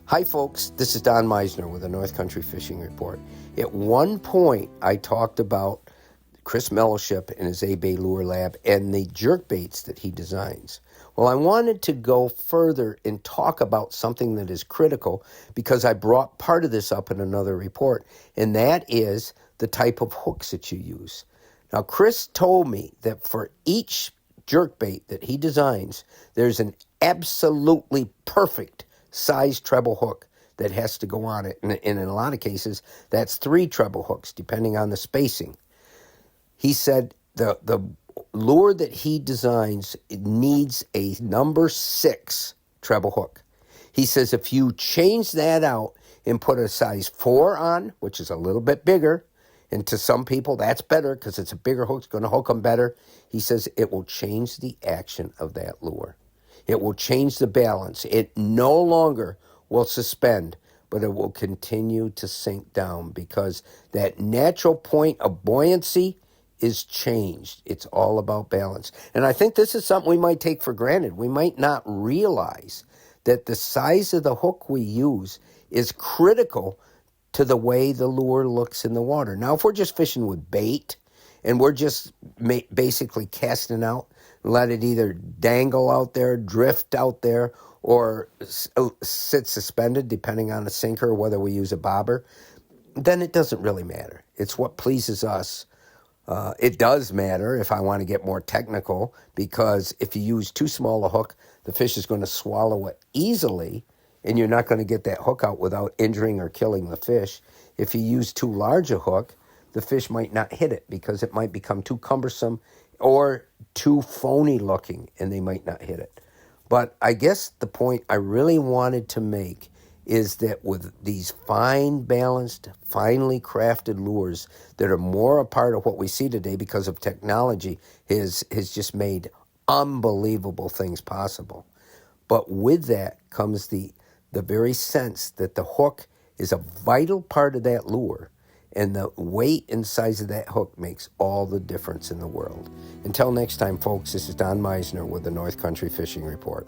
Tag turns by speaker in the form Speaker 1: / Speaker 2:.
Speaker 1: Hi folks, this is Don Meisner with the North Country Fishing Report. At one point I talked about Chris Mellowship and his A-Bay Lure Lab and the jerk baits that he designs. Well, I wanted to go further and talk about something that is critical because I brought part of this up in another report, and that is the type of hooks that you use. Now, Chris told me that for each jerk bait that he designs, there's an absolutely perfect size treble hook that has to go on it. And in a lot of cases, that's 3 treble hooks, depending on the spacing. He said the lure that he designs needs a number 6 treble hook. He says if you change that out and put a size 4 on, which is a little bit bigger, and to some people that's better because it's a bigger hook, it's going to hook them better. He says it will change the action of that lure. It will change the balance. It no longer will suspend, but it will continue to sink down because that natural point of buoyancy is changed. It's all about balance. And I think this is something we might take for granted. We might not realize that the size of the hook we use is critical to the way the lure looks in the water. Now, if we're just fishing with bait and we're just basically casting out, let it either dangle out there, drift out there, or sit suspended, depending on the sinker, or whether we use a bobber, then it doesn't really matter. It's what pleases us. It does matter if I want to get more technical, because if you use too small a hook, the fish is going to swallow it easily, and you're not going to get that hook out without injuring or killing the fish. If you use too large a hook, the fish might not hit it because it might become too cumbersome or too phony looking, and they might not hit it. But I guess the point I really wanted to make is that with these fine balanced, finely crafted lures that are more a part of what we see today because of technology has just made unbelievable things possible. But with that comes the very sense that the hook is a vital part of that lure, and the weight and size of that hook makes all the difference in the world. Until next time, folks, this is Don Meisner with the North Country Fishing Report.